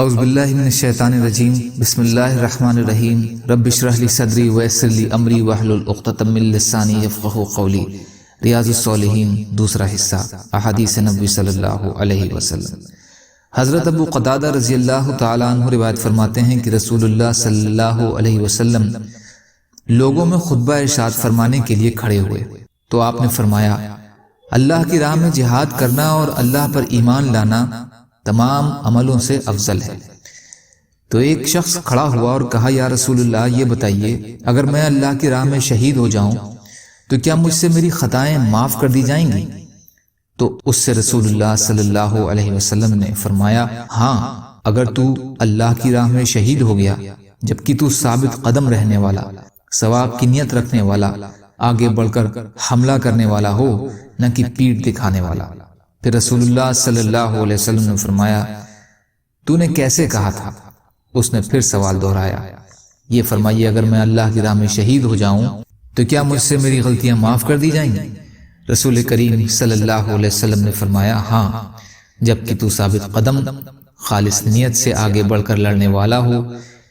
اعوذ باللہ من الشیطان الرجیم بسم اللہ الرحمن الرحیم رب اشرح لی صدری ویسر لی امری واحلل عقدۃ من لسانی یفقہوا قولی۔ ریاض الصالحین دوسرا حصہ، احادیث نبوی صلی اللہ علیہ وسلم۔ حضرت ابو قتادہ رضی اللہ تعالیٰ عنہ روایت فرماتے ہیں کہ رسول اللہ صلی اللہ علیہ وسلم لوگوں میں خطبہ ارشاد فرمانے کے لیے کھڑے ہوئے تو آپ نے فرمایا، اللہ کی راہ میں جہاد کرنا اور اللہ پر ایمان لانا تمام عملوں سے افضل ہے۔ تو ایک شخص کھڑا ہوا اور کہا، یا رسول اللہ یہ بتائیے، اگر میں اللہ کی راہ میں شہید ہو جاؤں تو کیا مجھ سے میری خطائیں معاف کر دی جائیں گی؟ تو اس سے رسول اللہ صلی اللہ علیہ وسلم نے فرمایا، ہاں، اگر تو اللہ کی راہ میں شہید ہو گیا جبکہ تو ثابت قدم رہنے والا، ثواب کی نیت رکھنے والا، آگے بڑھ کر حملہ کرنے والا ہو، نہ کہ پیٹھ دکھانے والا۔ پھر رسول اللہ صلی اللہ علیہ وسلم نے فرمایا، تو نے کیسے کہا تھا؟ اس نے پھر سوال دہرایا، یہ فرمائیے، اگر میں اللہ کی راہ میں شہید ہو جاؤں تو کیا مجھ سے میری غلطیاں معاف کر دی جائیں گی؟ رسول کریم صلی اللہ علیہ وسلم نے فرمایا، ہاں، جبکہ تو ثابت قدم، خالص نیت سے آگے بڑھ کر لڑنے والا ہو،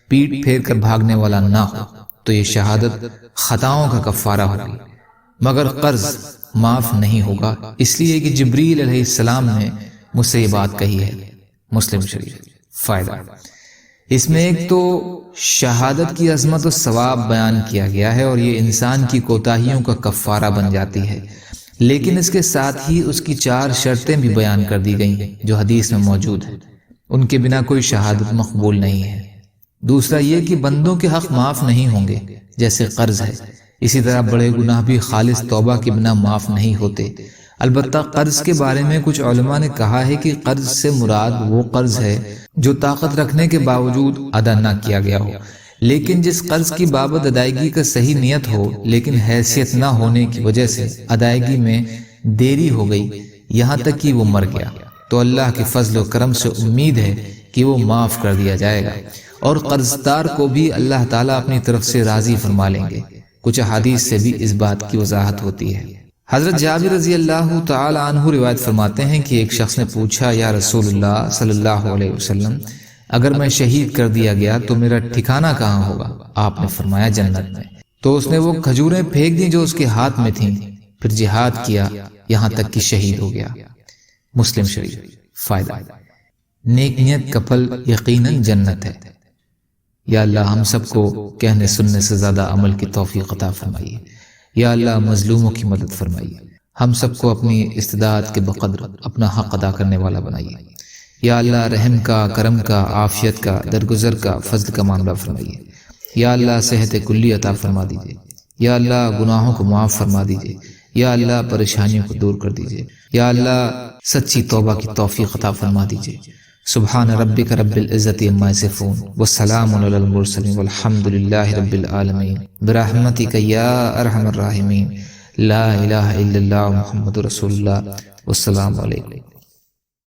پیٹھ پھیر کر بھاگنے والا نہ ہو، تو یہ شہادت خطاؤں کا کفارہ ہوگی، مگر قرض معاف نہیں ہوگا، اس لیے کہ جبریل علیہ السلام نے مجھ سے یہ بات کہی ہے۔ مسلم شریف۔ فائدہ اس میں ایک تو شہادت کی عظمت و ثواب بیان کیا گیا ہے اور یہ انسان کی کوتاہیوں کا کفارہ بن جاتی ہے، لیکن اس کے ساتھ ہی اس کی 4 شرطیں بھی بیان کر دی گئی ہیں جو حدیث میں موجود ہیں، ان کے بنا کوئی شہادت مقبول نہیں ہے۔ دوسرا یہ کہ بندوں کے حق معاف نہیں ہوں گے جیسے قرض ہے، اسی طرح بڑے گناہ بھی خالص توبہ کے بنا معاف نہیں ہوتے۔ البتہ قرض کے بارے میں کچھ علماء نے کہا ہے کہ قرض سے مراد وہ قرض ہے جو طاقت رکھنے کے باوجود ادا نہ کیا گیا ہو، لیکن جس قرض کی بابت ادائیگی کا صحیح نیت ہو لیکن حیثیت نہ ہونے کی وجہ سے ادائیگی میں دیری ہو گئی یہاں تک کہ وہ مر گیا، تو اللہ کے فضل و کرم سے امید ہے کہ وہ معاف کر دیا جائے گا اور قرض دار کو بھی اللہ تعالیٰ اپنی طرف سے راضی فرما لیں گے۔ کچھ احادیث سے بھی اس بات کی وضاحت ہوتی ہے۔ حضرت جابر رضی اللہ تعالی عنہ روایت فرماتے ہیں کہ ایک شخص نے پوچھا، یا رسول اللہ صلی اللہ علیہ وسلم، اگر میں شہید کر دیا گیا تو میرا ٹھکانہ کہاں ہوگا؟ آپ نے فرمایا، جنت میں۔ تو اس نے وہ کھجوریں پھینک دیں جو اس کے ہاتھ میں تھیں، پھر جہاد کیا یہاں تک کہ شہید ہو گیا۔ مسلم شریف۔ فائدہ نیک نیت کا پھل یقیناً جنت ہے۔ یا اللہ ہم سب کو کہنے سننے سے زیادہ عمل کی توفیق عطا فرمائیے۔ یا اللہ مظلوموں کی مدد فرمائیے۔ ہم سب کو اپنی استطاعت کے بقدر اپنا حق ادا کرنے والا بنائیے۔ یا اللہ رحم کا، کرم کا، عافیت کا، درگزر کا، فضل کا معاملہ فرمائیے۔ یا اللہ صحت کلی عطا فرما دیجیے۔ یا اللہ گناہوں کو معاف فرما دیجیے۔ یا اللہ پریشانیوں کو دور کر دیجیے۔ یا اللہ سچی توبہ کی توفیق عطا فرما دیجیے۔ سبحان ربک رب العزت عما یصفون والسلام علی المرسلین والحمد للہ رب العالمین برحمتک یا ارحم الراحمین لا الہ الا اللہ محمد رسول اللہ والسلام علیکم۔